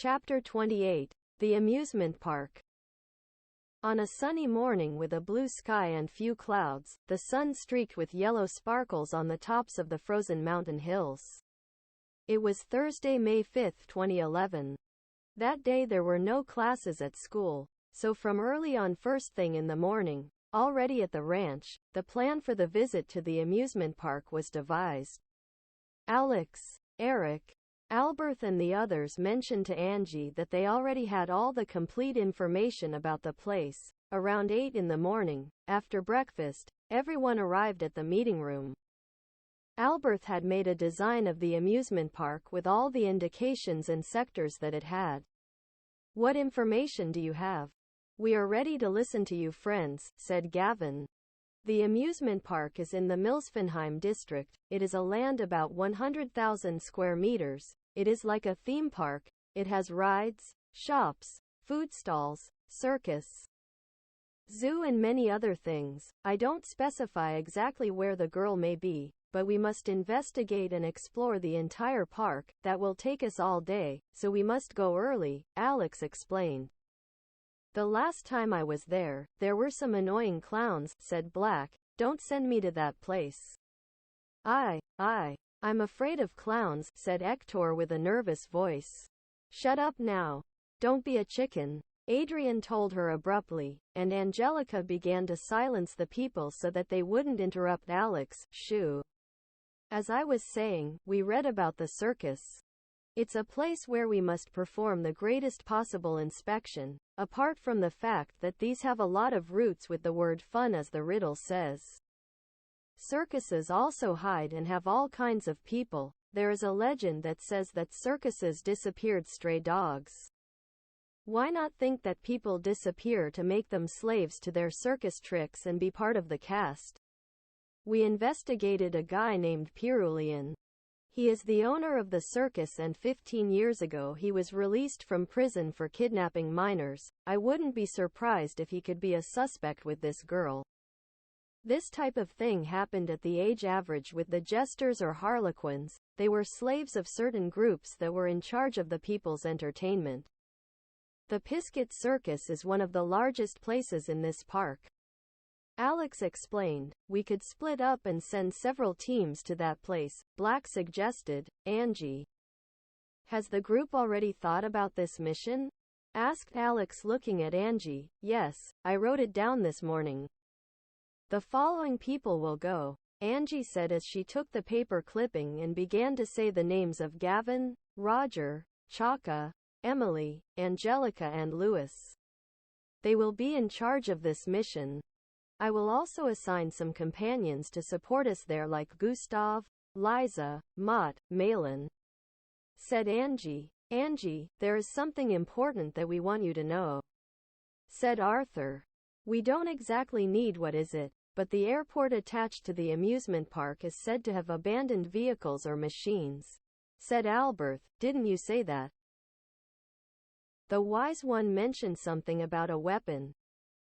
Chapter 28. The Amusement Park. On a sunny morning with a blue sky and few clouds, the sun streaked with yellow sparkles on the tops of the frozen mountain hills. It was Thursday, May 5, 2011. That day there were no classes at school, so from early on first thing in the morning, already at the ranch, the plan for the visit to the amusement park was devised. Alex, Eric, Albert and the others mentioned to Angie that they already had all the complete information about the place. Around 8 in the morning, after breakfast, everyone arrived at the meeting room. Albert had made a design of the amusement park with all the indications and sectors that it had. "What information do you have?" "We are ready to listen to you, friends," said Gavin. The amusement park is in the Milsfenheim district. It is a land about 100,000 square meters. It is like a theme park. It has rides, shops, food stalls, circus, zoo and many other things. I don't specify exactly where the girl may be, but we must investigate and explore the entire park. That will take us all day, so we must go early, Alex explained. "The last time I was there were some annoying clowns," said Black. "Don't send me to that place." I'm afraid of clowns," said Hector with a nervous voice. "Shut up now. Don't be a chicken," Adrian told her abruptly, and Angelica began to silence the people so that they wouldn't interrupt Alex. "Shoo. As I was saying, we read about the circus. It's a place where we must perform the greatest possible inspection, apart from the fact that these have a lot of roots with the word fun, as the riddle says. Circuses also hide and have all kinds of people. There is a legend that says that circuses disappeared stray dogs. Why not think that people disappear to make them slaves to their circus tricks and be part of the cast? We investigated a guy named Pirulian. He is the owner of the circus, and 15 years ago he was released from prison for kidnapping minors. I wouldn't be surprised if he could be a suspect with this girl. This type of thing happened at the age average with the jesters or harlequins. They were slaves of certain groups that were in charge of the people's entertainment. The Pizcet circus is one of the largest places in this park," Alex explained. "We could split up and send several teams to that place," Black suggested. Angie, "Has the group already thought about this mission?" asked Alex, looking at Angie. "Yes, I wrote it down this morning. The following people will go," Angie said as she took the paper clipping and began to say the names of Gavin, Roger, Chaka, Emily, Angelica and Louis. "They will be in charge of this mission. I will also assign some companions to support us there, like Gustav, Liza, Mott, Malin," said Angie. "Angie, there is something important that we want you to know," said Arthur. "We don't exactly need what is it, but the airport attached to the amusement park is said to have abandoned vehicles or machines," said Albert. "Didn't you say that?" "The wise one mentioned something about a weapon,"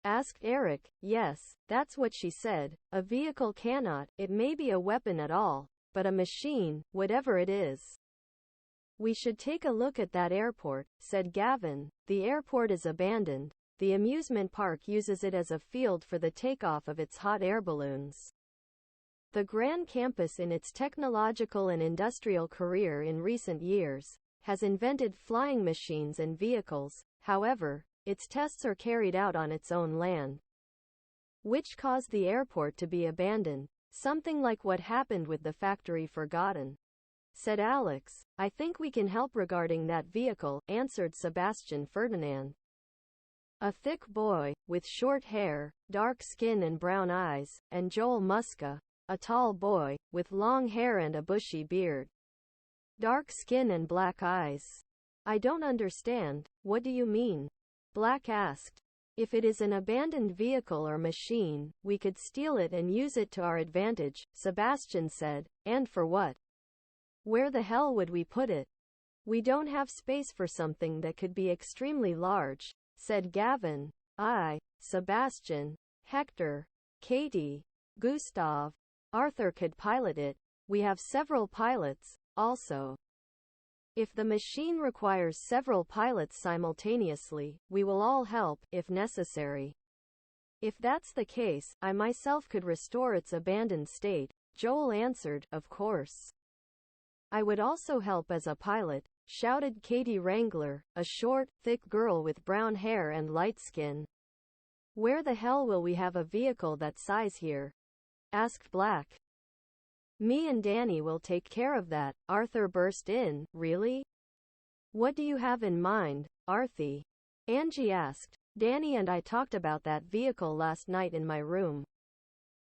asked Eric. "Yes, that's what she said. A vehicle cannot, it may be a weapon at all, but a machine, whatever it is." "We should take a look at that airport," said Gavin. "The airport is abandoned. The amusement park uses it as a field for the takeoff of its hot air balloons. The Grand Campus, in its technological and industrial career in recent years, has invented flying machines and vehicles. However, its tests are carried out on its own land, which caused the airport to be abandoned. Something like what happened with the factory forgotten," said Alex. "I think we can help regarding that vehicle," answered Sebastian Ferdinand, a thick boy, with short hair, dark skin and brown eyes, and Joel Muska, a tall boy, with long hair and a bushy beard, dark skin and black eyes. "I don't understand. What do you mean?" Black asked. "If it is an abandoned vehicle or machine, we could steal it and use it to our advantage," Sebastian said. "And for what? Where the hell would we put it? We don't have space for something that could be extremely large," said Gavin. Sebastian, Hector, Katie, Gustav, Arthur could pilot it. We have several pilots, also," If the machine requires several pilots simultaneously, we will all help, if necessary. If that's the case, I myself could restore its abandoned state. Joel answered, of course. I would also help as a pilot, shouted Katie Wrangler, a short, thick girl with brown hair and light skin. Where the hell will we have a vehicle that size here? Asked Black. Me and Danny will take care of that, Arthur burst in. Really? What do you have in mind, Arthie? Angie asked. Danny and I talked about that vehicle last night in my room.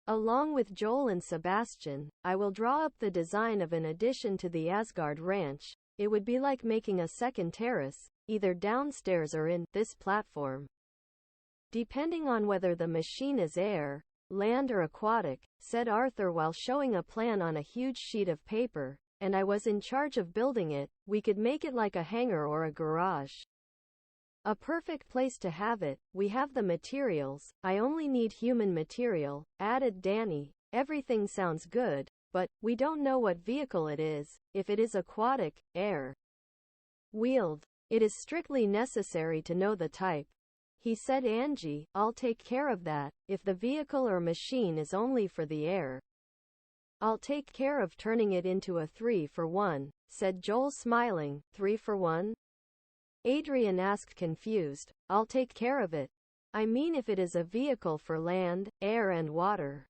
Along with Joel and Sebastian, I will draw up the design of an addition to the Asgard Ranch. It would be like making a second terrace, either downstairs or in this platform. Depending on whether the machine is air, land or aquatic, said Arthur while showing a plan on a huge sheet of paper, and I was in charge of building it. We could make it like a hangar or a garage. A perfect place to have it. We have the materials. I only need human material, added Danny. Everything sounds good, but we don't know what vehicle it is, if it is aquatic, air, wheeled. It is strictly necessary to know the type. He said. Angie, I'll take care of that. If the vehicle or machine is only for the air, I'll take care of turning it into a 3-for-1, said Joel smiling. 3-for-1? Adrian asked confused. I'll take care of it. I mean if it is a vehicle for land, air and water.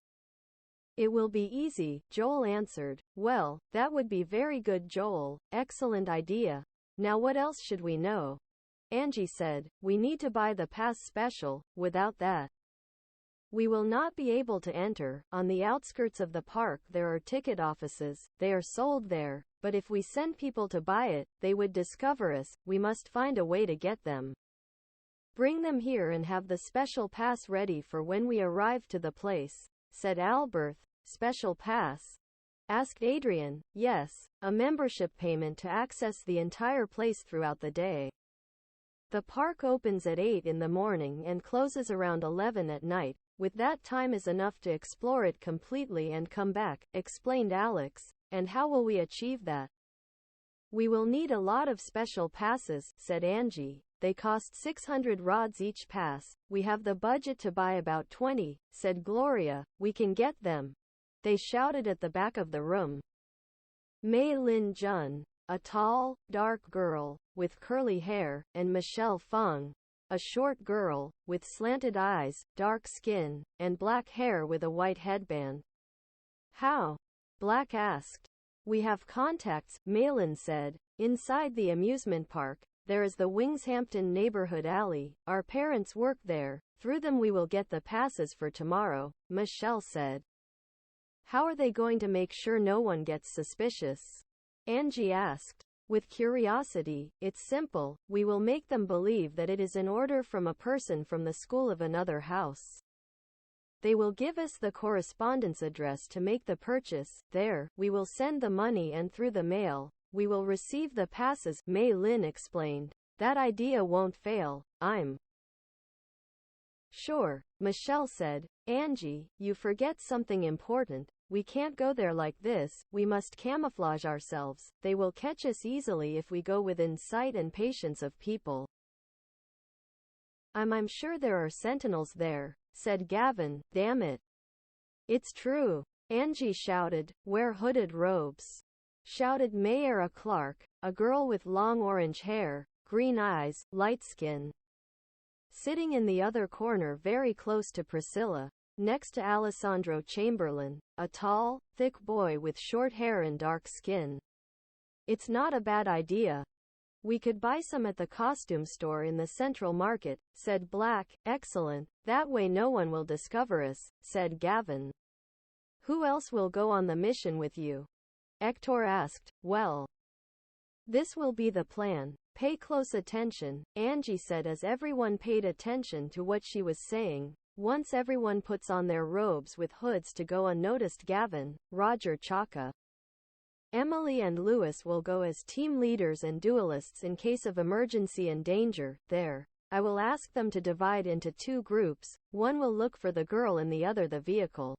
It will be easy, Joel answered. Well, that would be very good, Joel. Excellent idea. Now what else should we know? Angie said, we need to buy the pass special. Without that, we will not be able to enter. On the outskirts of the park there are ticket offices. They are sold there. But if we send people to buy it, they would discover us. We must find a way to get them. Bring them here and have the special pass ready for when we arrive to the place, said Alberth. Special pass? Asked Adrian. Yes, a membership payment to access the entire place throughout the day. The park opens at 8 in the morning and closes around 11 at night. With that time is enough to explore it completely and come back, explained Alex. And how will we achieve that? We will need a lot of special passes, said Angie. They cost 600 rods each pass. We have the budget to buy about 20, said Gloria. We can get them. They shouted at the back of the room. Mei Lin Jun, a tall, dark girl, with curly hair, and Michelle Feng, a short girl, with slanted eyes, dark skin, and black hair with a white headband. How? Black asked. We have contacts, Malin said. Inside the amusement park, there is the Wingshampton neighborhood alley. Our parents work there. Through them we will get the passes for tomorrow, Michelle said. How are they going to make sure no one gets suspicious? Angie asked. With curiosity. It's simple. We will make them believe that it is an order from a person from the school of another house. They will give us the correspondence address to make the purchase. There, we will send the money and through the mail, we will receive the passes, Mei Lin explained. That idea won't fail. I'm sure, Michelle said. Angie, you forget something important. We can't go there like this. We must camouflage ourselves. They will catch us easily if we go within sight and patience of people. I'm sure there are sentinels there, said Gavin. Damn it. It's true. Angie shouted. Wear hooded robes, shouted Mayra Clark, a girl with long orange hair, green eyes, light skin. Sitting in the other corner very close to Priscilla, next to Alessandro Chamberlain, a tall, thick boy with short hair and dark skin. It's not a bad idea. We could buy some at the costume store in the Central Market, said Black. Excellent. That way no one will discover us, said Gavin. Who else will go on the mission with you? Hector asked. Well, this will be the plan. Pay close attention, Angie said as everyone paid attention to what she was saying. Once everyone puts on their robes with hoods to go unnoticed, Gavin, Roger Chaka, Emily and Lewis will go as team leaders and duelists in case of emergency and danger. There, I will ask them to divide into two groups. One will look for the girl and the other the vehicle.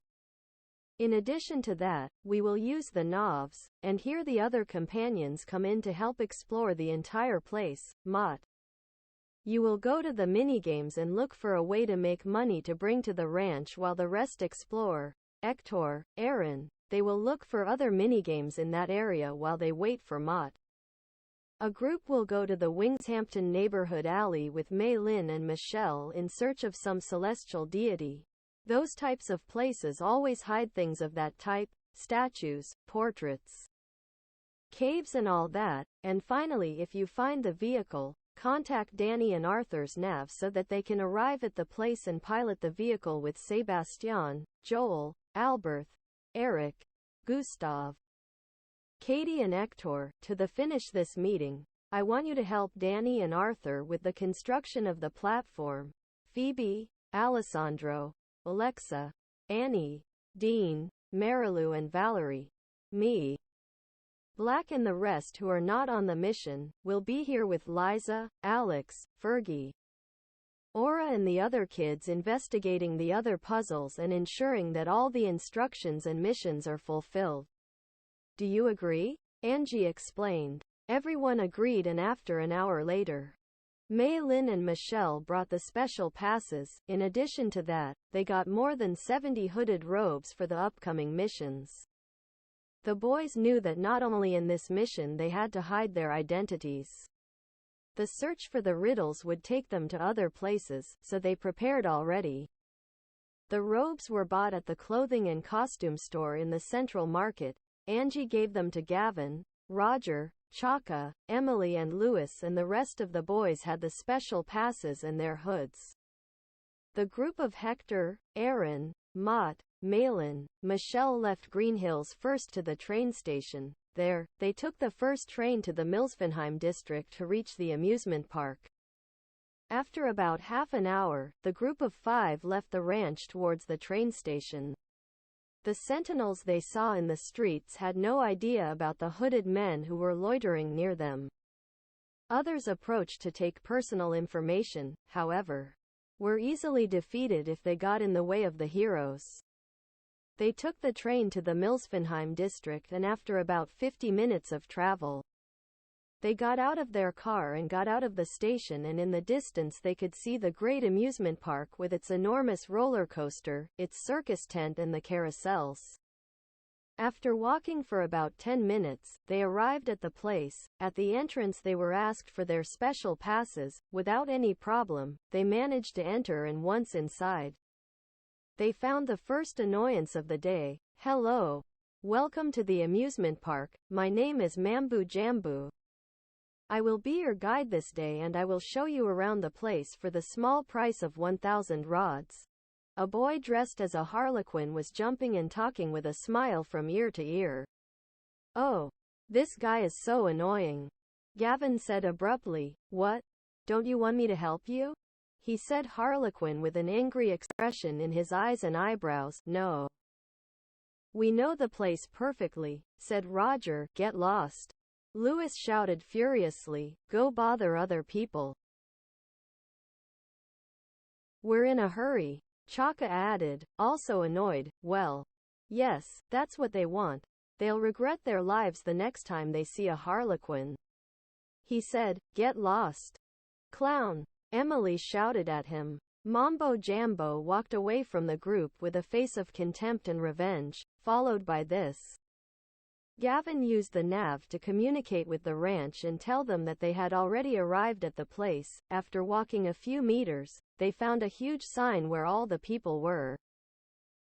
In addition to that, we will use the knobs, and here the other companions come in to help explore the entire place. Mott. You will go to the minigames and look for a way to make money to bring to the ranch while the rest explore. Hector, Aaron. They will look for other minigames in that area while they wait for Mott. A group will go to the Wingshampton neighborhood alley with Mei Lin and Michelle in search of some celestial deity. Those types of places always hide things of that type, statues, portraits, caves and all that. And finally, if you find the vehicle, contact Danny and Arthur's nav so that they can arrive at the place and pilot the vehicle with Sebastian, Joel, Albert, Eric, Gustav, Katie and Hector. To finish this meeting, I want you to help Danny and Arthur with the construction of the platform. Phoebe, Alessandro, Alexa, Annie, Dean, Marilou and Valerie, me, Black and the rest who are not on the mission, will be here with Liza, Alex, Fergie, Aura and the other kids investigating the other puzzles and ensuring that all the instructions and missions are fulfilled. Do you agree? Angie explained. Everyone agreed, and after an hour later, Mei Lin and Michelle brought the special passes. In addition to that, they got more than 70 hooded robes for the upcoming missions. The boys knew that not only in this mission they had to hide their identities. The search for the riddles would take them to other places, so they prepared already. The robes were bought at the clothing and costume store in the Central Market. Angie gave them to Gavin, Roger, Chaka, Emily and Louis, and the rest of the boys had the special passes and their hoods. The group of Hector, Aaron, Mott, Malin, Michelle left Green Hills first to the train station. There, they took the first train to the Milsvenheim district to reach the amusement park. After about half an hour, the group of 5 left the ranch towards the train station. The sentinels they saw in the streets had no idea about the hooded men who were loitering near them. Others approached to take personal information, however, were easily defeated if they got in the way of the heroes. They took the train to the Milsvenheim district, and after about 50 minutes of travel, they got out of their car and got out of the station, and in the distance they could see the great amusement park with its enormous roller coaster, its circus tent and the carousels. After walking for about 10 minutes, they arrived at the place. At the entrance they were asked for their special passes. Without any problem, they managed to enter, and once inside, they found the first annoyance of the day. Hello. Welcome to the amusement park. My name is Mambu Jambu. I will be your guide this day, and I will show you around the place for the small price of 1,000 rods. A boy dressed as a harlequin was jumping and talking with a smile from ear to ear. Oh, this guy is so annoying, Gavin said abruptly. What? Don't you want me to help you? He said Harlequin with an angry expression in his eyes and eyebrows. No. We know the place perfectly, said Roger. Get lost. Louis shouted furiously. Go bother other people. We're in a hurry, Chaka added, also annoyed. Well, yes, that's what they want. They'll regret their lives the next time they see a harlequin. He said, get lost. Clown. Emily shouted at him. Mambo Jambo walked away from the group with a face of contempt and revenge, followed by this. Gavin used the nav to communicate with the ranch and tell them that they had already arrived at the place. After walking a few meters, they found a huge sign where all the people were.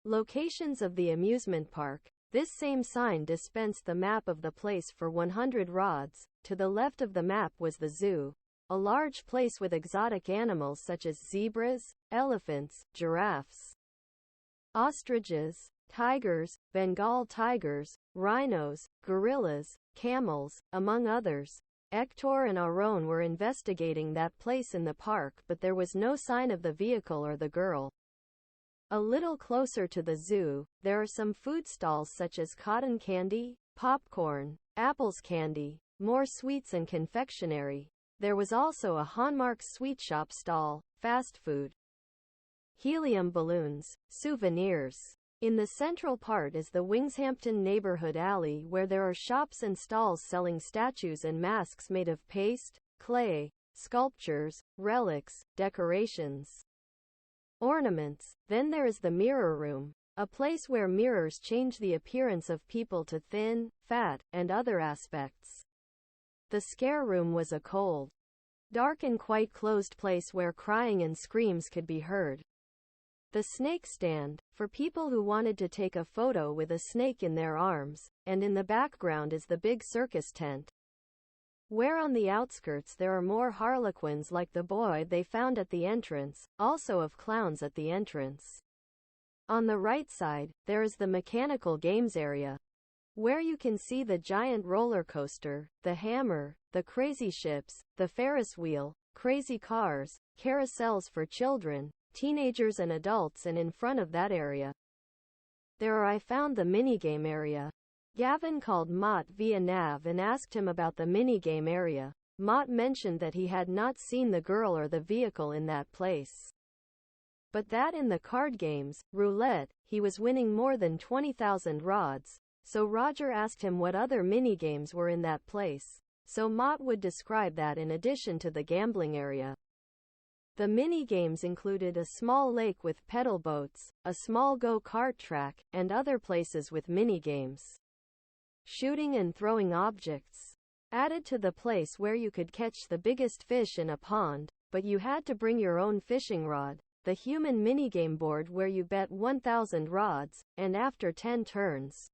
Locations of the amusement park. This same sign dispensed the map of the place for 100 rods. To the left of the map was the zoo, a large place with exotic animals such as zebras, elephants, giraffes, ostriches, tigers, Bengal tigers, rhinos, gorillas, camels, among others. Hector and Aaron were investigating that place in the park, but there was no sign of the vehicle or the girl. A little closer to the zoo, there are some food stalls such as cotton candy, popcorn, apples candy, more sweets and confectionery. There was also a Hallmark sweet shop stall, fast food, helium balloons, souvenirs. In the central part is the Wingshampton neighborhood alley where there are shops and stalls selling statues and masks made of paste, clay, sculptures, relics, decorations, ornaments. Then there is the mirror room, a place where mirrors change the appearance of people to thin, fat, and other aspects. The scare room was a cold, dark and quite closed place where crying and screams could be heard. The snake stand, for people who wanted to take a photo with a snake in their arms, and in the background is the big circus tent, where on the outskirts there are more harlequins like the boy they found at the entrance, also of clowns at the entrance. On the right side, there is the mechanical games area, where you can see the giant roller coaster, the hammer, the crazy ships, the Ferris wheel, crazy cars, carousels for children, teenagers and adults, and in front of that area, I found the minigame area. Gavin called Mott via nav and asked him about the minigame area. Mott mentioned that he had not seen the girl or the vehicle in that place, but that in the card games, roulette, he was winning more than 20,000 rods. So Roger asked him what other minigames were in that place, so Mott would describe that in addition to the gambling area. The mini-games included a small lake with pedal boats, a small go-kart track, and other places with mini-games. Shooting and throwing objects added to the place where you could catch the biggest fish in a pond, but you had to bring your own fishing rod, the human minigame board where you bet 1,000 rods, and after 10 turns,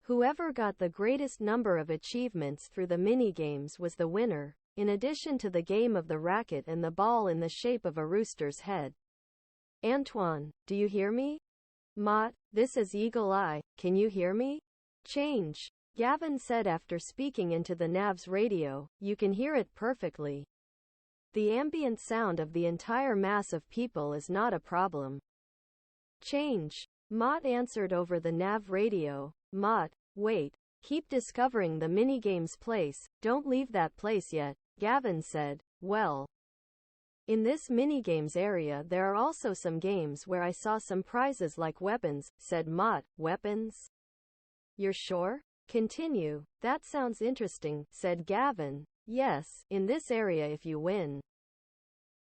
whoever got the greatest number of achievements through the mini-games was the winner. In addition to the game of the racket and the ball in the shape of a rooster's head. Antoine, do you hear me? Mott, this is Eagle Eye, can you hear me? Change. Gavin said after speaking into the nav's radio, you can hear it perfectly. The ambient sound of the entire mass of people is not a problem. Change. Mott answered over the nav radio. Mott, wait. Keep discovering the minigames place, don't leave that place yet. Gavin said, well, in this minigames area there are also some games where I saw some prizes like weapons, said Mott. Weapons? You're sure? Continue. That sounds interesting, said Gavin. Yes, in this area if you win,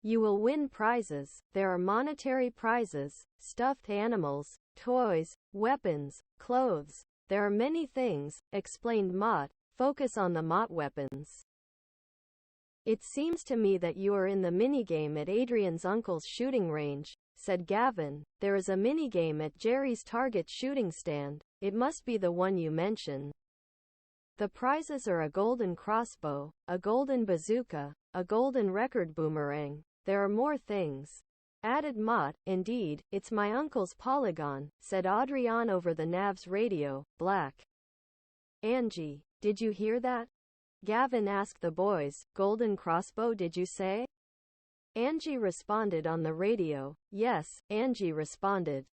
you will win prizes. There are monetary prizes, stuffed animals, toys, weapons, clothes. There are many things, explained Mott. Focus on the Mott weapons. It seems to me that you are in the minigame at Adrian's uncle's shooting range, said Gavin. There is a minigame at Jerry's target shooting stand. It must be the one you mention. The prizes are a golden crossbow, a golden bazooka, a golden record boomerang. There are more things, added Mott. Indeed, it's my uncle's polygon, said Adrian over the nav's radio. Black. Angie, did you hear that? Gavin asked the boys. Golden crossbow, did you say? Angie responded on the radio. Yes, Angie responded.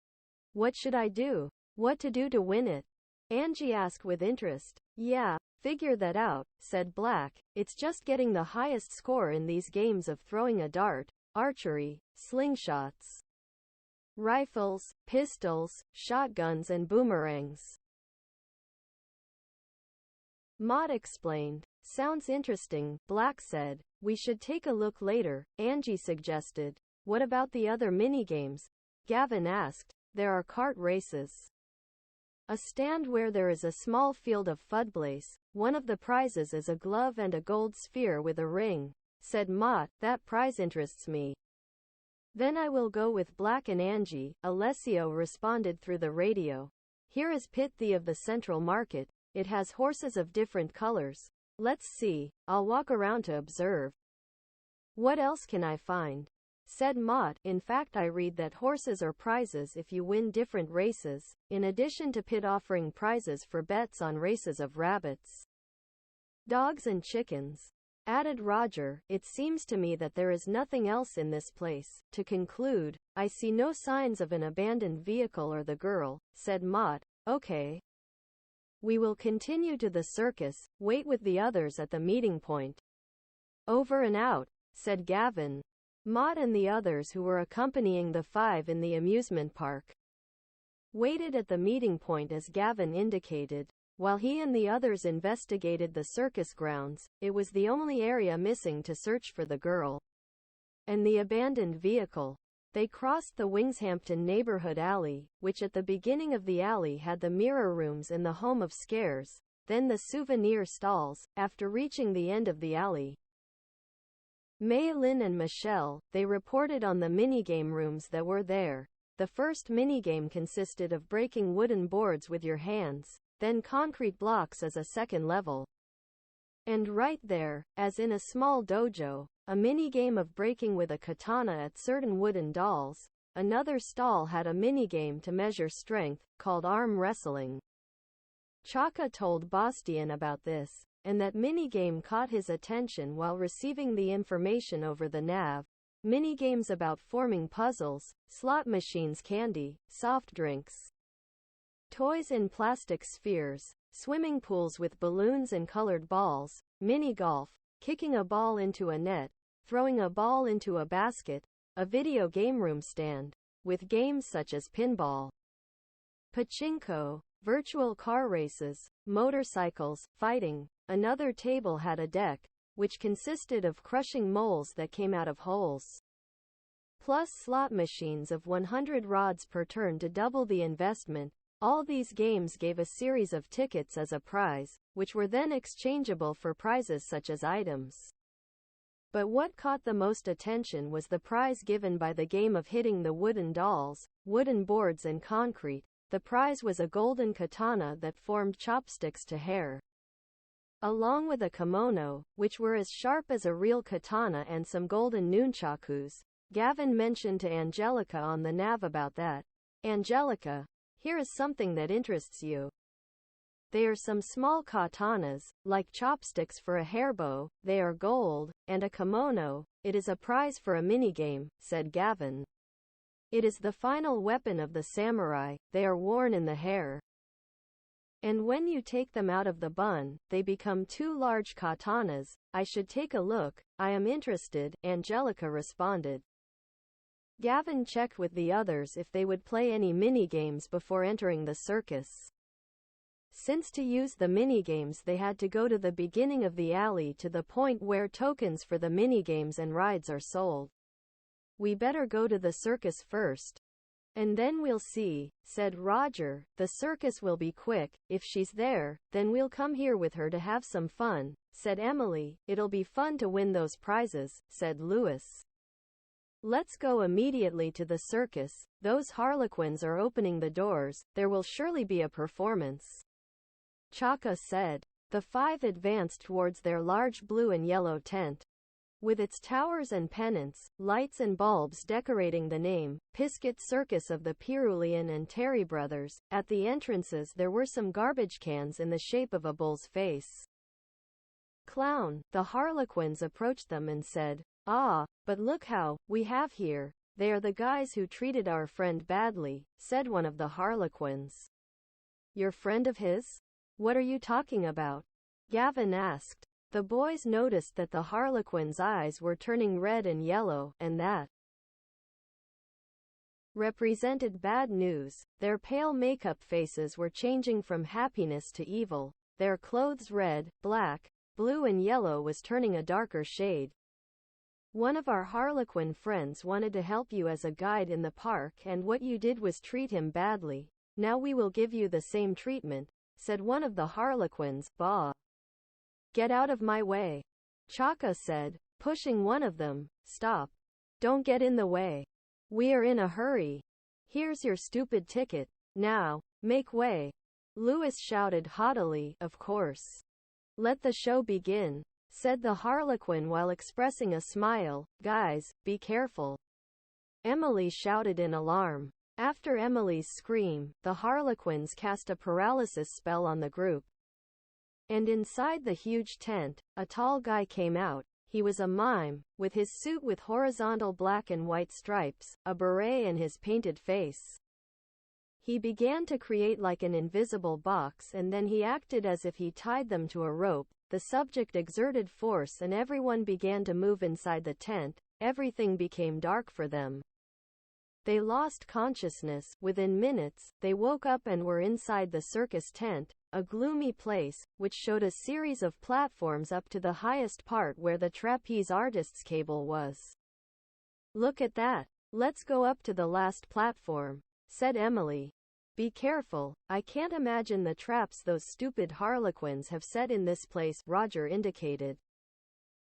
What should I do? What to do to win it? Angie asked with interest. Yeah, figure that out, said Black. It's just getting the highest score in these games of throwing a dart, archery, slingshots, rifles, pistols, shotguns and boomerangs. Mott explained. Sounds interesting, Black said. We should take a look later, Angie suggested. What about the other minigames? Gavin asked. There are kart races, a stand where there is a small field of fudblaze. One of the prizes is a glove and a gold sphere with a ring, said Mott. That prize interests me. Then I will go with Black and Angie, Alessio responded through the radio. Here is Pit the of the Central Market. It has horses of different colors. Let's see, I'll walk around to observe. What else can I find? Said Mott. In fact, I read that horses are prizes if you win different races, in addition to Pit offering prizes for bets on races of rabbits, dogs and chickens. Added Roger. It seems to me that there is nothing else in this place. To conclude, I see no signs of an abandoned vehicle or the girl, said Mott. Okay. We will continue to the circus, wait with the others at the meeting point. Over and out, said Gavin. Mott and the others who were accompanying the five in the amusement park waited at the meeting point as Gavin indicated. While he and the others investigated the circus grounds, it was the only area missing to search for the girl and the abandoned vehicle. They crossed the Wingshampton neighborhood alley, which at the beginning of the alley had the mirror rooms and the home of scares, then the souvenir stalls. After reaching the end of the alley, May-Lin and Michelle, they reported on the minigame rooms that were there. The first minigame consisted of breaking wooden boards with your hands, then concrete blocks as a second level. And right there, as in a small dojo, a minigame of breaking with a katana at certain wooden dolls. Another stall had a minigame to measure strength, called arm wrestling. Chaka told Bastian about this, and that minigame caught his attention while receiving the information over the nav. Minigames about forming puzzles, slot machines, candy, soft drinks, toys in plastic spheres, swimming pools with balloons and colored balls, mini golf, kicking a ball into a net, throwing a ball into a basket, a video game room stand, with games such as pinball, pachinko, virtual car races, motorcycles, fighting. Another table had a deck, which consisted of crushing moles that came out of holes, plus slot machines of 100 rods per turn to double the investment. All these games gave a series of tickets as a prize, which were then exchangeable for prizes such as items. But what caught the most attention was the prize given by the game of hitting the wooden dolls, wooden boards and concrete. The prize was a golden katana that formed chopsticks to hair, along with a kimono, which were as sharp as a real katana, and some golden nunchakus. Gavin mentioned to Angelica on the nav about that. Angelica, here is something that interests you. They are some small katanas, like chopsticks for a hairbow. They are gold, and a kimono. It is a prize for a minigame, said Gavin. It is the final weapon of the samurai. They are worn in the hair, and when you take them out of the bun, they become two large katanas. I should take a look. I am interested, Angelica responded. Gavin checked with the others if they would play any minigames before entering the circus. Since to use the minigames they had to go to the beginning of the alley to the point where tokens for the minigames and rides are sold. We better go to the circus first, and then we'll see, said Roger. The circus will be quick. If she's there, then we'll come here with her to have some fun, said Emily. It'll be fun to win those prizes, said Louis. Let's go immediately to the circus. Those harlequins are opening the doors. There will surely be a performance, Chaka said. The five advanced towards their large blue and yellow tent, with its towers and pennants, lights and bulbs decorating the name, Pizcet Circus of the Perulian and Terry Brothers. At the entrances there were some garbage cans in the shape of a bull's face. Clown, the harlequins approached them and said, "Ah, but look how we have here. They are the guys who treated our friend badly," said one of the harlequins. Your friend of his? What are you talking about? Gavin asked. The boys noticed that the harlequins' eyes were turning red and yellow, and that represented bad news. Their pale makeup faces were changing from happiness to evil. Their clothes, red, black, blue and yellow, was turning a darker shade. One of our harlequin friends wanted to help you as a guide in the park, and what you did was treat him badly. Now we will give you the same treatment, said one of the harlequins. Bah! Get out of my way, Chaka said, pushing one of them. Stop. Don't get in the way. We are in a hurry. Here's your stupid ticket. Now, make way. Louis shouted haughtily. Of course. Let the show begin, said the harlequin while expressing a smile. Guys, be careful, Emily shouted in alarm. After Emily's scream, the harlequins cast a paralysis spell on the group. And inside the huge tent, a tall guy came out. He was a mime, with his suit with horizontal black and white stripes, a beret and his painted face. He began to create like an invisible box, and then he acted as if he tied them to a rope. The subject exerted force and everyone began to move inside the tent. Everything became dark for them. They lost consciousness. Within minutes, they woke up and were inside the circus tent, a gloomy place, which showed a series of platforms up to the highest part where the trapeze artist's cable was. "Look at that. Let's go up to the last platform," said Emily. "Be careful, I can't imagine the traps those stupid harlequins have set in this place," Roger indicated.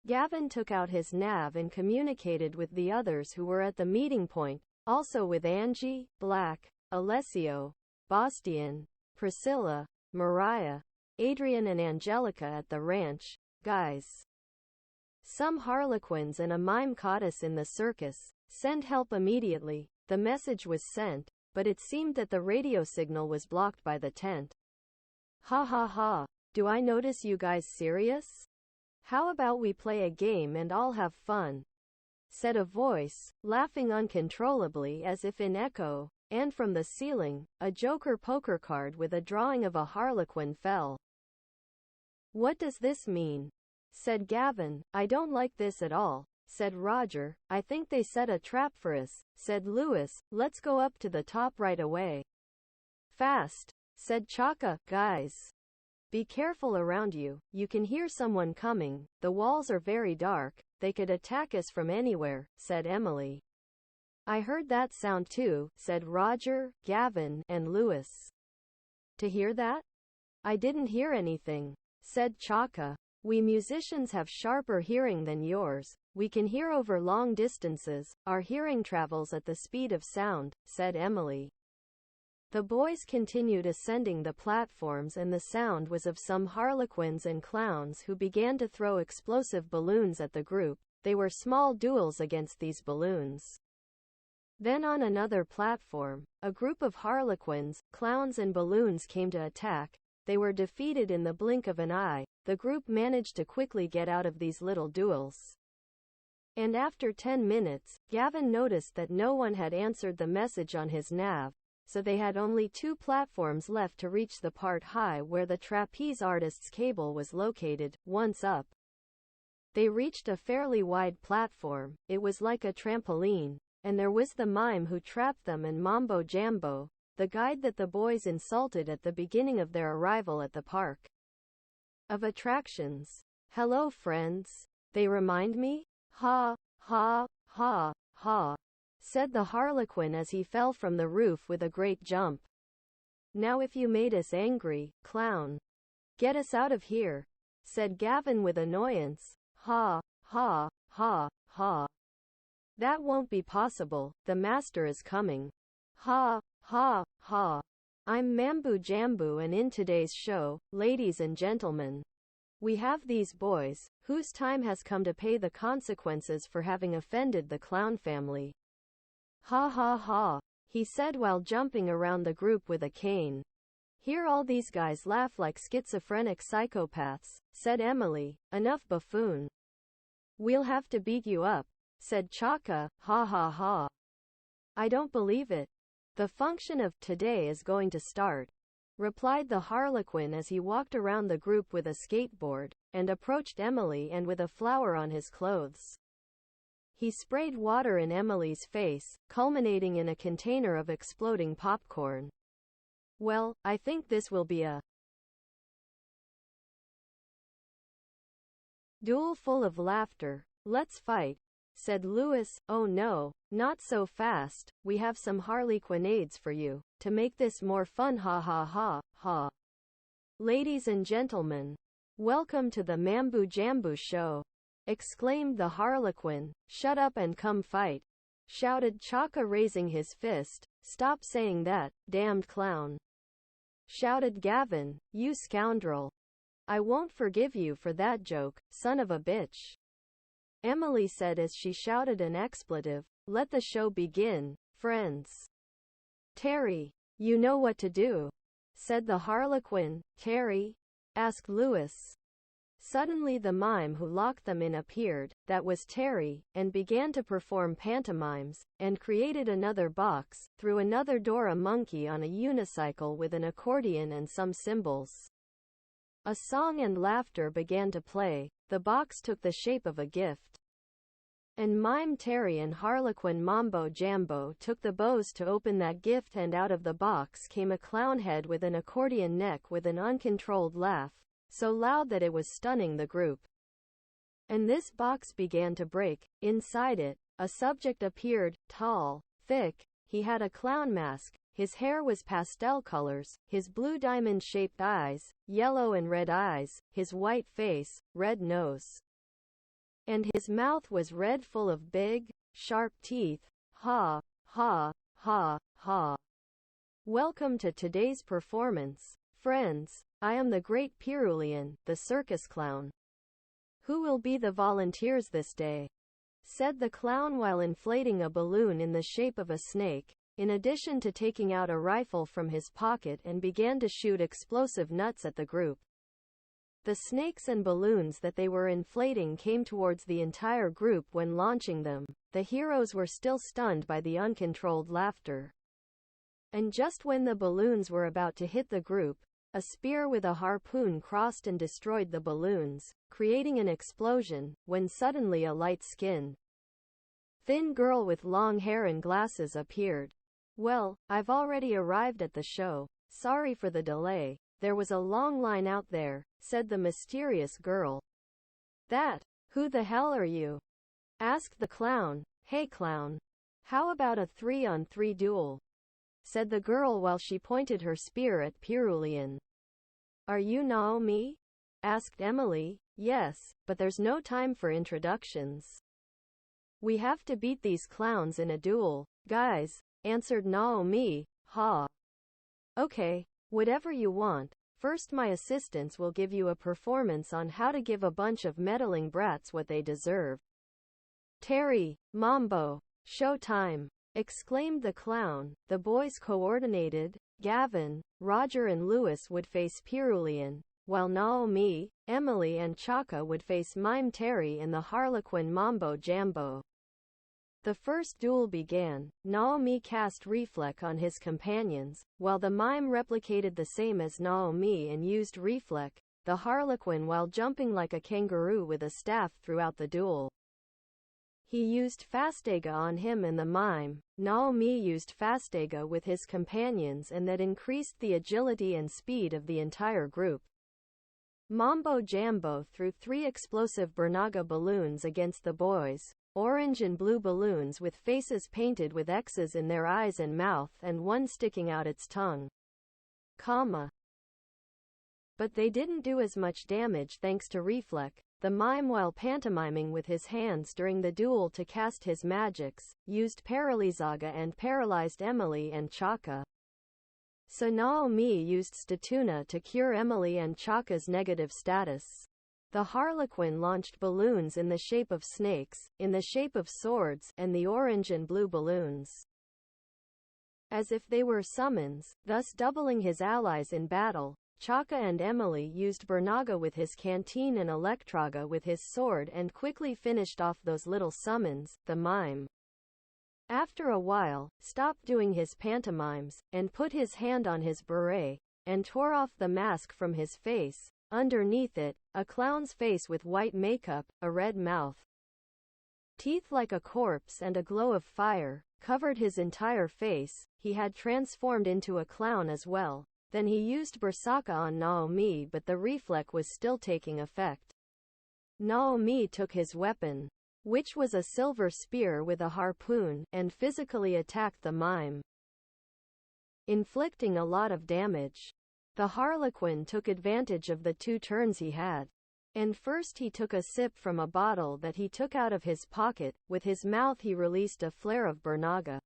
Gavin took out his nav and communicated with the others who were at the meeting point, also with Angie, Black, Alessio, Bastian, Priscilla, Mariah, Adrian and Angelica at the ranch. "Guys, some harlequins and a mime caught us in the circus. Send help immediately." The message was sent, but it seemed that the radio signal was blocked by the tent. "Ha ha ha. Do I notice you guys serious? How about we play a game and all have fun?" said a voice, laughing uncontrollably as if in echo, and from the ceiling, a Joker poker card with a drawing of a harlequin fell. "What does this mean?" said Gavin. "I don't like this at all," said Roger. "I think they set a trap for us," said Lewis. "Let's go up to the top right away." "Fast," said Chaka. "Guys, be careful around you. You can hear someone coming. The walls are very dark. They could attack us from anywhere," said Emily. "I heard that sound too," said Roger, Gavin, and Lewis. "To hear that? I didn't hear anything," said Chaka. "We musicians have sharper hearing than yours. We can hear over long distances. Our hearing travels at the speed of sound," said Emily. The boys continued ascending the platforms and the sound was of some harlequins and clowns who began to throw explosive balloons at the group. They were small duels against these balloons. Then on another platform, a group of harlequins, clowns and balloons came to attack. They were defeated in the blink of an eye. The group managed to quickly get out of these little duels. And after 10 minutes, Gavin noticed that no one had answered the message on his nav, so they had only 2 platforms left to reach the part high where the trapeze artist's cable was located. Once up, they reached a fairly wide platform. It was like a trampoline, and there was the mime who trapped them and Mambo Jambo, the guide that the boys insulted at the beginning of their arrival at the park of attractions. "Hello friends. They remind me? Ha, ha, ha, ha," said the harlequin as he fell from the roof with a great jump. "Now if you made us angry, clown, get us out of here," said Gavin with annoyance. "Ha, ha, ha, ha. That won't be possible. The master is coming. Ha, ha, ha. I'm Mambo Jambo and in today's show, ladies and gentlemen, we have these boys, whose time has come to pay the consequences for having offended the clown family. Ha ha ha," he said while jumping around the group with a cane. "Hear all these guys laugh like schizophrenic psychopaths," said Emily. "Enough buffoon. We'll have to beat you up," said Chaka. "Ha ha ha. I don't believe it. The function of today is going to start," replied the harlequin as he walked around the group with a skateboard, and approached Emily and with a flower on his clothes. He sprayed water in Emily's face, culminating in a container of exploding popcorn. "Well, I think this will be a duel full of laughter. Let's fight," said Lewis. "Oh no, not so fast. We have some harlequinades for you, to make this more fun. Ha ha ha, ha. Ladies and gentlemen, welcome to the Mambo Jambo show," exclaimed the harlequin. "Shut up and come fight," shouted Chaka raising his fist. "Stop saying that, damned clown," shouted Gavin. "You scoundrel. I won't forgive you for that joke, son of a bitch," Emily said as she shouted an expletive. "Let the show begin, friends." "Terry, you know what to do," said the harlequin. "Terry?" asked Lewis. Suddenly the mime who locked them in appeared, that was Terry, and began to perform pantomimes, and created another box, through another door a monkey on a unicycle with an accordion and some cymbals. A song and laughter began to play. The box took the shape of a gift. And Mime Terry and Harlequin Mambo Jambo took the bows to open that gift, and out of the box came a clown head with an accordion neck with an uncontrolled laugh, so loud that it was stunning the group. And this box began to break. Inside it, a subject appeared, tall, thick. He had a clown mask. His hair was pastel colors, his blue diamond-shaped eyes, yellow and red eyes, his white face, red nose. And his mouth was red, full of big, sharp teeth. Ha, ha, ha, ha. Welcome to today's performance, friends. I am the Great Pyrulian, the circus clown. Who will be the volunteers this day? Said the clown while inflating a balloon in the shape of a snake, in addition to taking out a rifle from his pocket and began to shoot explosive nuts at the group. The snakes and balloons that they were inflating came towards the entire group when launching them. The heroes were still stunned by the uncontrolled laughter. And just when the balloons were about to hit the group, a spear with a harpoon crossed and destroyed the balloons, creating an explosion, when suddenly a light-skinned, thin girl with long hair and glasses appeared. Well, I've already arrived at the show. Sorry for the delay. There was a long line out there, said the mysterious girl. Who the hell are you? Asked the clown. Hey clown. How about a 3-on-3 duel? Said the girl while she pointed her spear at Pyrulian. Are you Naomi? Asked Emily. Yes, but there's no time for introductions. We have to beat these clowns in a duel, guys, answered Naomi. Ha. Okay. Whatever you want. First, my assistants will give you a performance on how to give a bunch of meddling brats what they deserve. Terry, Mambo, show time, exclaimed the clown. The boys coordinated. Gavin, Roger and Louis would face Pyrulian, while Naomi, Emily and Chaka would face Mime Terry and the Harlequin Mambo Jambo. The first duel began. Naomi cast Reflect on his companions, while the mime replicated the same as Naomi and used Reflect, the Harlequin, while jumping like a kangaroo with a staff throughout the duel. He used Fastega on him and the mime. Naomi used Fastega with his companions, and that increased the agility and speed of the entire group. Mambo Jambo threw 3 explosive Bernaga balloons against the boys. Orange and blue balloons with faces painted with X's in their eyes and mouth, and one sticking out its tongue. But they didn't do as much damage thanks to Reflect. The mime, while pantomiming with his hands during the duel to cast his magics, used Paralyzaga and paralyzed Emily and Chaka. So Naomi used Statuna to cure Emily and Chaka's negative status. The Harlequin launched balloons in the shape of snakes, in the shape of swords, and the orange and blue balloons, as if they were summons, thus doubling his allies in battle. Chaka and Emily used Bernaga with his canteen and Electraga with his sword and quickly finished off those little summons. The mime, after a while, stopped doing his pantomimes, and put his hand on his beret, and tore off the mask from his face. Underneath it, a clown's face with white makeup, a red mouth, teeth like a corpse, and a glow of fire covered his entire face. He had transformed into a clown as well. Then he used Bersaka on Naomi, but the Reflect was still taking effect. Naomi took his weapon, which was a silver spear with a harpoon, and physically attacked the mime, inflicting a lot of damage. The Harlequin took advantage of the 2 turns he had. And first he took a sip from a bottle that he took out of his pocket. With his mouth he released a flare of Bernaga.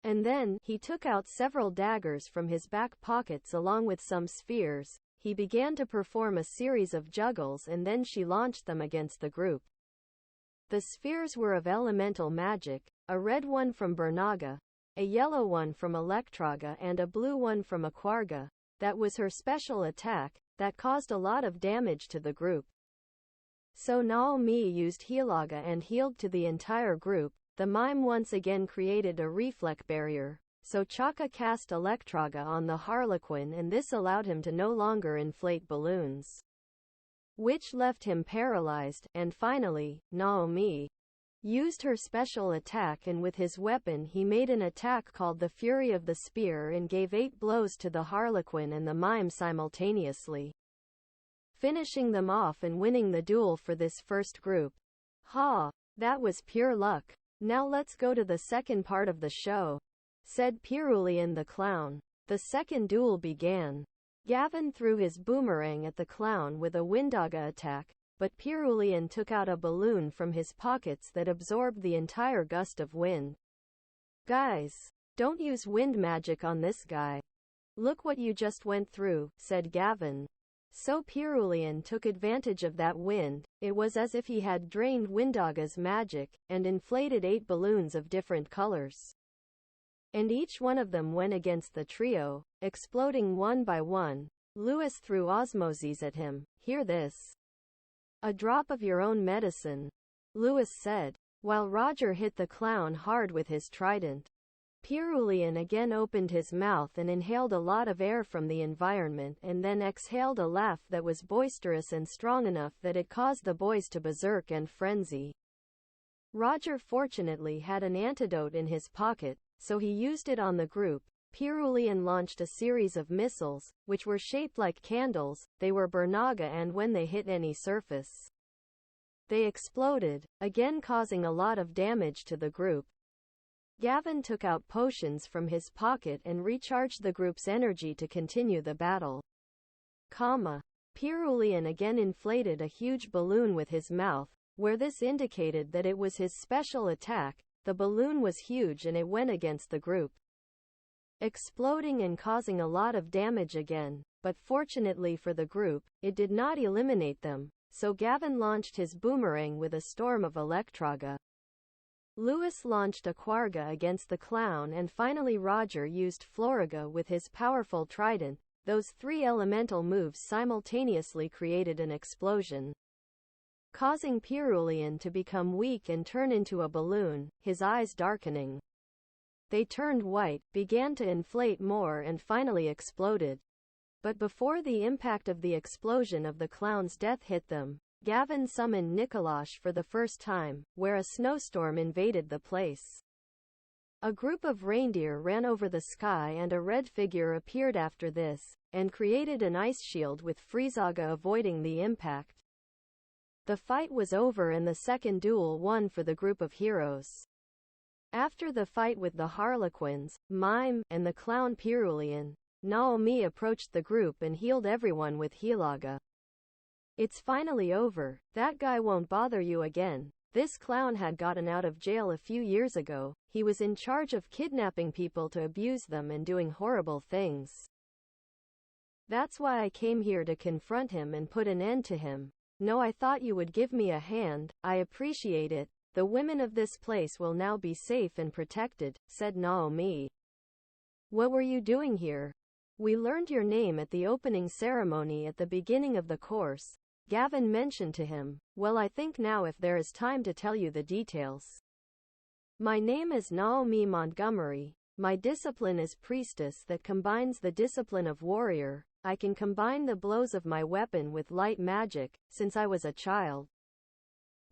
And then, he took out several daggers from his back pockets along with some spheres. He began to perform a series of juggles, and then she launched them against the group. The spheres were of elemental magic, a red one from Bernaga, a yellow one from Electraga, and a blue one from Aquarga. That was her special attack, that caused a lot of damage to the group. So Naomi used Healaga and healed to the entire group. The mime once again created a Reflect barrier, so Chaka cast Electraga on the Harlequin, and this allowed him to no longer inflate balloons, which left him paralyzed. And finally, Naomi used her special attack, and with his weapon he made an attack called the Fury of the Spear and gave 8 blows to the Harlequin and the mime simultaneously, finishing them off and winning the duel for this first group. Ha! That was pure luck. Now let's go to the second part of the show, said Piroulian the clown. The second duel began. Gavin threw his boomerang at the clown with a Windaga attack, but Piroulian took out a balloon from his pockets that absorbed the entire gust of wind. Guys, don't use wind magic on this guy. Look what you just went through, said Gavin. So Piroulian took advantage of that wind. It was as if he had drained Windaga's magic, and inflated 8 balloons of different colors. And each one of them went against the trio, exploding one by one. Lewis threw osmoses at him. Hear this. A drop of your own medicine, Lewis said, while Roger hit the clown hard with his trident. Piroulian again opened his mouth and inhaled a lot of air from the environment, and then exhaled a laugh that was boisterous and strong enough that it caused the boys to berserk and frenzy. Roger fortunately had an antidote in his pocket, so he used it on the group. Piroulian launched a series of missiles, which were shaped like candles. They were Bernaga, and when they hit any surface, they exploded, again causing a lot of damage to the group. Gavin took out potions from his pocket and recharged the group's energy to continue the battle. Piroulian again inflated a huge balloon with his mouth, where this indicated that it was his special attack. The balloon was huge and it went against the group, exploding and causing a lot of damage again, but fortunately for the group, it did not eliminate them, so Gavin launched his boomerang with a storm of Electraga. Lewis launched a Quarga against the clown, and finally Roger used Floriga with his powerful trident. Those 3 elemental moves simultaneously created an explosion, causing Piroulian to become weak and turn into a balloon, his eyes darkening. They turned white, began to inflate more, and finally exploded. But before the impact of the explosion of the clown's death hit them, Gavin summoned Nikolash for the first time, where a snowstorm invaded the place. A group of reindeer ran over the sky, and a red figure appeared after this, and created an ice shield with Friezaga avoiding the impact. The fight was over and the second duel won for the group of heroes. After the fight with the Harlequins, Mime, and the clown Piroulian, Naomi approached the group and healed everyone with Hilaga. It's finally over. That guy won't bother you again. This clown had gotten out of jail a few years ago. He was in charge of kidnapping people to abuse them and doing horrible things. That's why I came here to confront him and put an end to him. No, I thought you would give me a hand. I appreciate it. The women of this place will now be safe and protected, said Naomi. What were you doing here? We learned your name at the opening ceremony at the beginning of the course, Gavin mentioned to him. Well, I think now if there is time to tell you the details. My name is Naomi Montgomery. My discipline is priestess, that combines the discipline of warrior. I can combine the blows of my weapon with light magic, since I was a child.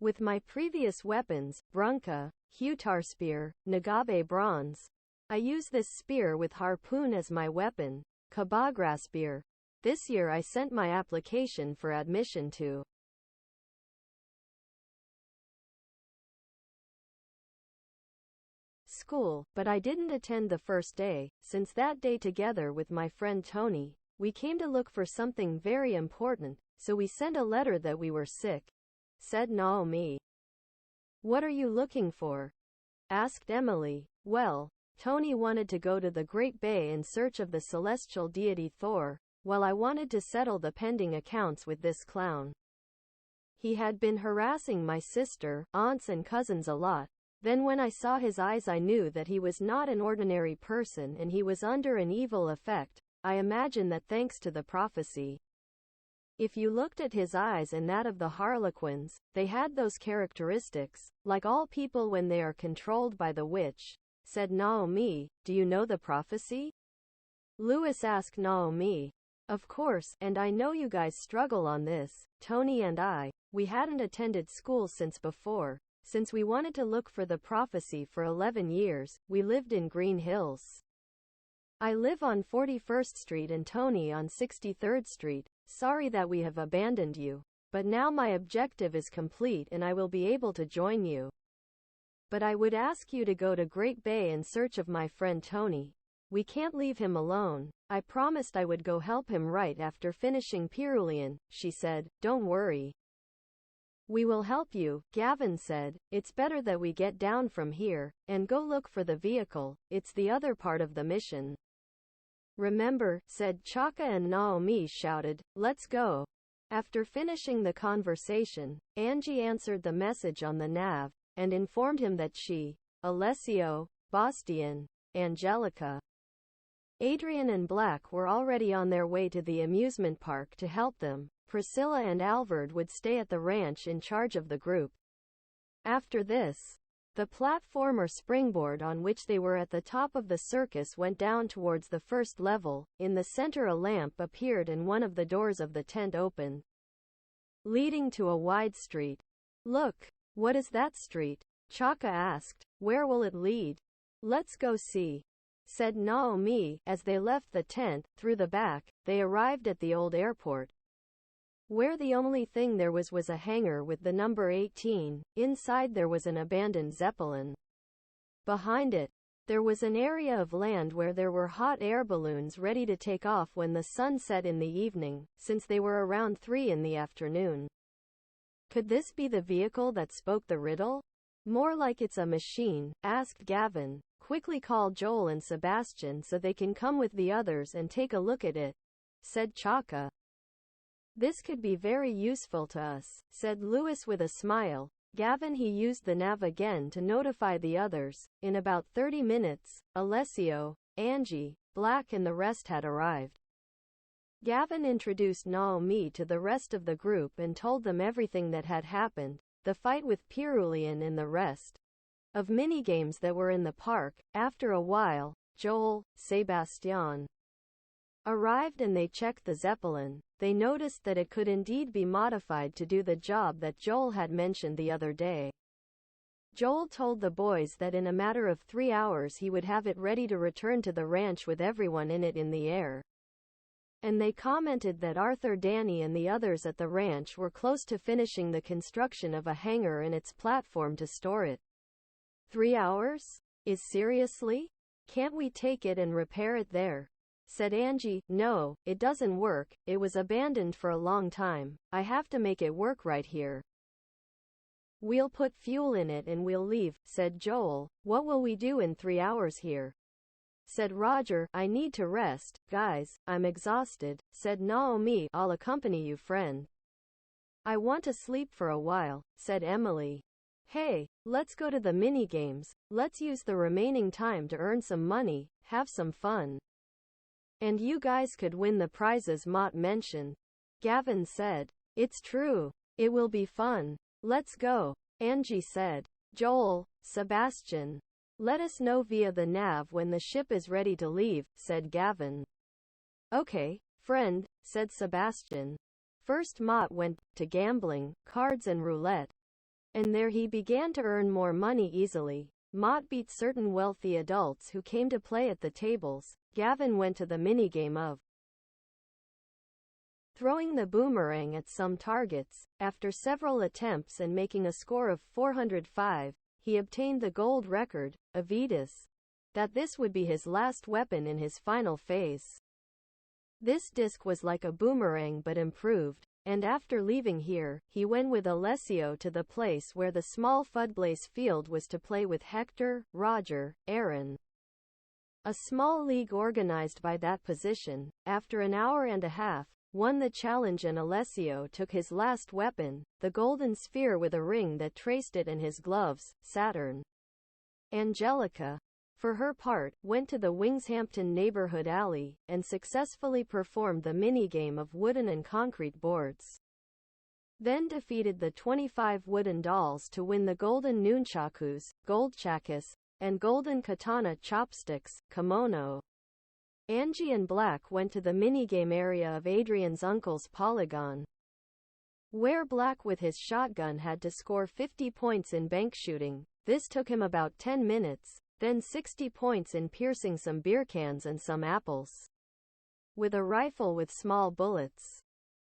With my previous weapons, Brunka, Hutar Spear, Nagabe Bronze, I use this spear with harpoon as my weapon, Kabagra Spear. This year I sent my application for admission to school, but I didn't attend the first day. Since that day, together with my friend Tony, we came to look for something very important, so we sent a letter that we were sick, said Naomi. What are you looking for? Asked Emily. Well, Tony wanted to go to the Great Bay in search of the celestial deity Thor, while I wanted to settle the pending accounts with this clown. He had been harassing my sister, aunts and cousins a lot. Then when I saw his eyes, I knew that he was not an ordinary person and he was under an evil effect. I imagine that thanks to the prophecy. If you looked at his eyes and that of the Harlequins, they had those characteristics, like all people when they are controlled by the witch, said Naomi. Do you know the prophecy? Lewis asked Naomi. Of course, and I know you guys struggle on this. Tony and I, we hadn't attended school since before Since we wanted to look for the prophecy for 11 years, we lived in Green Hills. I live on 41st Street and Tony on 63rd Street. Sorry that we have abandoned you. But now my objective is complete and I will be able to join you. But I would ask you to go to Great Bay in search of my friend Tony. We can't leave him alone. I promised I would go help him right after finishing Pyrulian, she said. Don't worry. We will help you, Gavin said. It's better that we get down from here and go look for the vehicle. It's the other part of the mission. Remember, said Chaka, and Naomi shouted, let's go. After finishing the conversation, Angie answered the message on the nav and informed him that she, Alessio, Bastian, Angelica, Adrian and Black were already on their way to the amusement park to help them. Priscilla and Alvord would stay at the ranch in charge of the group. After this, the platform or springboard on which they were at the top of the circus went down towards the first level. In the center a lamp appeared and one of the doors of the tent opened, leading to a wide street. Look, what is that street? Chaka asked. Where will it lead? Let's go see, said Naomi. As they left the tent, through the back, they arrived at the old airport, where the only thing there was a hangar with the number 18. Inside there was an abandoned Zeppelin. Behind it, there was an area of land where there were hot air balloons ready to take off when the sun set in the evening, since they were around 3 in the afternoon. Could this be the vehicle that spoke the riddle? More like it's a machine, asked Gavin. Quickly call Joel and Sebastian so they can come with the others and take a look at it, said Chaka. This could be very useful to us, said Lewis with a smile. Gavin he used the nav again to notify the others. In about 30 minutes, Alessio, Angie, Black and the rest had arrived. Gavin introduced Naomi to the rest of the group and told them everything that had happened, the fight with Pyrulian and the rest of minigames that were in the park. After a while, Joel, Sebastian arrived and they checked the Zeppelin. They noticed that it could indeed be modified to do the job that Joel had mentioned the other day. Joel told the boys that in a matter of 3 hours he would have it ready to return to the ranch with everyone in it in the air. And they commented that Arthur, Danny and the others at the ranch were close to finishing the construction of a hangar and its platform to store it. 3 hours? Seriously? Can't we take it and repair it there? Said Angie. No, it doesn't work. It was abandoned for a long time. I have to make it work right here. We'll put fuel in it and we'll leave, said Joel. What will we do in 3 hours here? Said Roger. I need to rest, guys. I'm exhausted, said Naomi. I'll accompany you, friend. I want to sleep for a while, said Emily. Hey, let's go to the minigames. Let's use the remaining time to earn some money, have some fun. And you guys could win the prizes Mott mentioned, Gavin said. It's true. It will be fun. Let's go, Angie said. Joel, Sebastian, let us know via the nav when the ship is ready to leave, said Gavin. Okay, friend, said Sebastian. First Mott went to gambling, cards and roulette. And there he began to earn more money easily. Mott beat certain wealthy adults who came to play at the tables. Gavin went to the minigame of throwing the boomerang at some targets. After several attempts and making a score of 405, he obtained the gold record, Avitas, that this would be his last weapon in his final phase. This disc was like a boomerang but improved, and after leaving here, he went with Alessio to the place where the small Fudblaze field was to play with Hector, Roger, Aaron. A small league organized by that position, after an hour and a half, won the challenge and Alessio took his last weapon, the golden sphere with a ring that traced it, and his gloves, Saturn. Angelica, for her part, went to the Wingshampton neighborhood alley, and successfully performed the minigame of wooden and concrete boards. Then defeated the 25 wooden dolls to win the golden nunchakus, gold chakus, and golden katana chopsticks, kimono. Angie and Black went to the minigame area of Adrian's uncle's polygon, where Black with his shotgun had to score 50 points in bank shooting. This took him about 10 minutes, then 60 points in piercing some beer cans and some apples with a rifle with small bullets,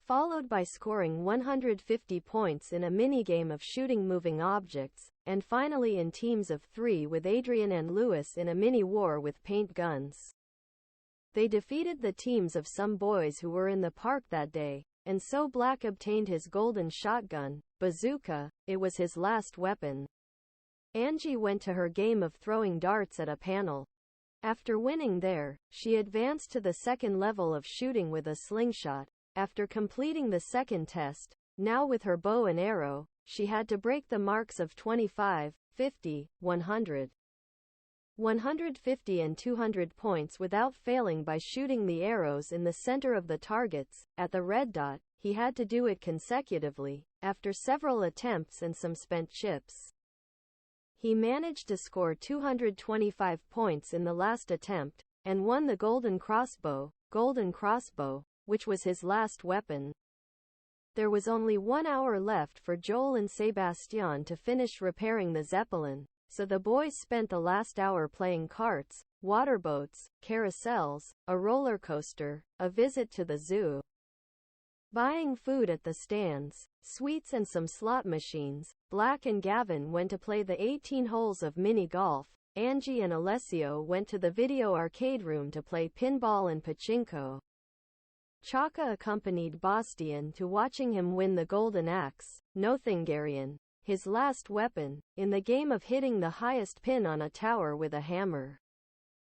followed by scoring 150 points in a minigame of shooting moving objects, and finally in teams of 3 with Adrian and Lewis in a mini-war with paint guns. They defeated the teams of some boys who were in the park that day, and so Black obtained his golden shotgun, bazooka. It was his last weapon. Angie went to her game of throwing darts at a panel. After winning there, she advanced to the second level of shooting with a slingshot. After completing the second test, now with her bow and arrow, she had to break the marks of 25, 50, 100, 150 and 200 points without failing by shooting the arrows in the center of the targets. At the red dot, he had to do it consecutively, after several attempts and some spent chips. He managed to score 225 points in the last attempt, and won the golden crossbow, which was his last weapon. There was only 1 hour left for Joel and Sebastian to finish repairing the Zeppelin, so the boys spent the last hour playing carts, waterboats, carousels, a roller coaster, a visit to the zoo, buying food at the stands, sweets and some slot machines. Black and Gavin went to play the 18 holes of mini-golf. Angie and Alessio went to the video arcade room to play pinball and pachinko. Chaka accompanied Bastian to watching him win the golden axe, Nothingarian, his last weapon, in the game of hitting the highest pin on a tower with a hammer.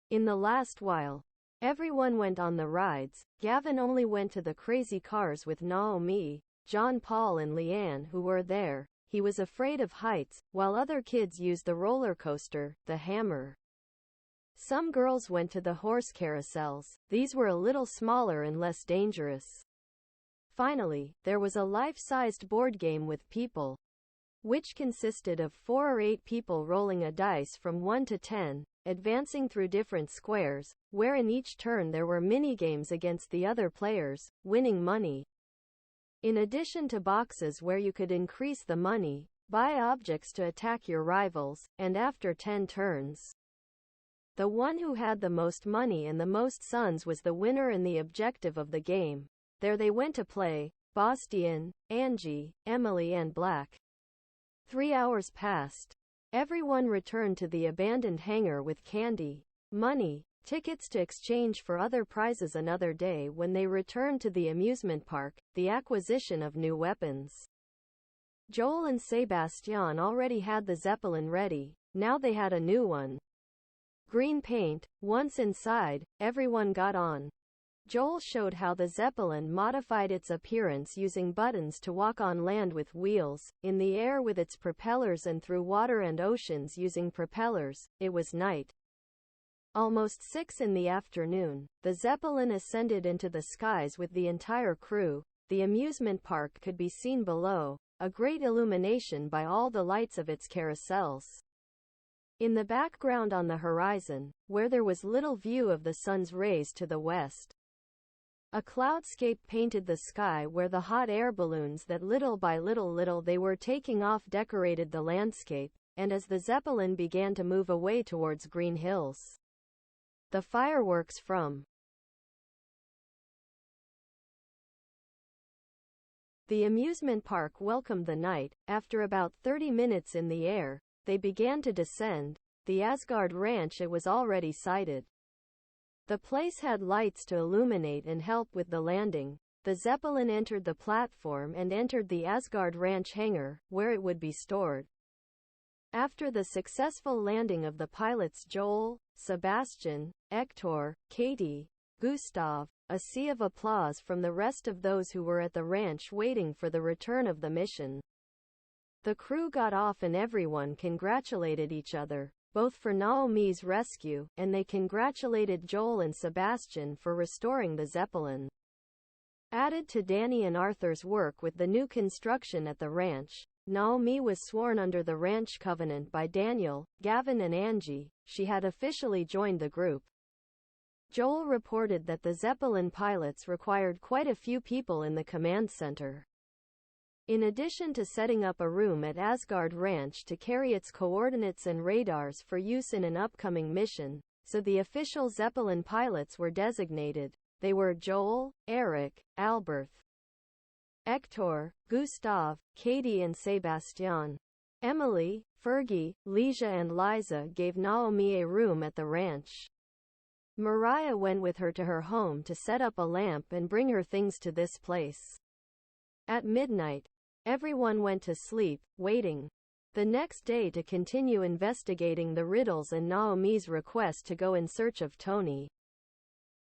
In the last while, everyone went on the rides. Gavin only went to the crazy cars with Naomi, John Paul and Leanne who were there. He was afraid of heights, while other kids used the roller coaster, the hammer. Some girls went to the horse carousels. These were a little smaller and less dangerous. Finally, there was a life-sized board game with people, which consisted of 4 or 8 people rolling a dice from 1 to 10, advancing through different squares, where in each turn there were mini-games against the other players, winning money. In addition to boxes where you could increase the money, buy objects to attack your rivals, and after 10 turns, the one who had the most money and the most suns was the winner and the objective of the game. There they went to play, Bastian, Angie, Emily and Black. 3 hours passed. Everyone returned to the abandoned hangar with candy, money, tickets to exchange for other prizes another day when they returned to the amusement park, the acquisition of new weapons. Joel and Sebastian already had the Zeppelin ready, now they had a new one. Green paint. Once inside, everyone got on. Joel showed how the Zeppelin modified its appearance using buttons to walk on land with wheels, in the air with its propellers and through water and oceans using propellers. It was night. Almost 6 in the afternoon, the Zeppelin ascended into the skies with the entire crew. The amusement park could be seen below, a great illumination by all the lights of its carousels. In the background on the horizon, where there was little view of the sun's rays to the west, a cloudscape painted the sky where the hot air balloons that little by little they were taking off decorated the landscape, and as the Zeppelin began to move away towards green hills, the fireworks from the amusement park welcomed the night. After about 30 minutes in the air, they began to descend. The Asgard Ranch. It was already sighted. The place had lights to illuminate and help with the landing. The Zeppelin entered the platform and entered the Asgard Ranch hangar, where it would be stored. After the successful landing of the pilots Joel, Sebastian, Hector, Katie, Gustav, a sea of applause from the rest of those who were at the ranch waiting for the return of the mission. The crew got off and everyone congratulated each other, both for Naomi's rescue, and they congratulated Joel and Sebastian for restoring the Zeppelin. Added to Danny and Arthur's work with the new construction at the ranch, Naomi was sworn under the ranch covenant by Daniel, Gavin and Angie. She had officially joined the group. Joel reported that the Zeppelin pilots required quite a few people in the command center. In addition to setting up a room at Asgard Ranch to carry its coordinates and radars for use in an upcoming mission, so the official Zeppelin pilots were designated. They were Joel, Eric, Albert, Hector, Gustav, Katie and Sebastian. Emily, Fergie, Leisha and Liza gave Naomi a room at the ranch. Mariah went with her to her home to set up a lamp and bring her things to this place. At midnight, everyone went to sleep, waiting the next day to continue investigating the riddles and Naomi's request to go in search of Tony.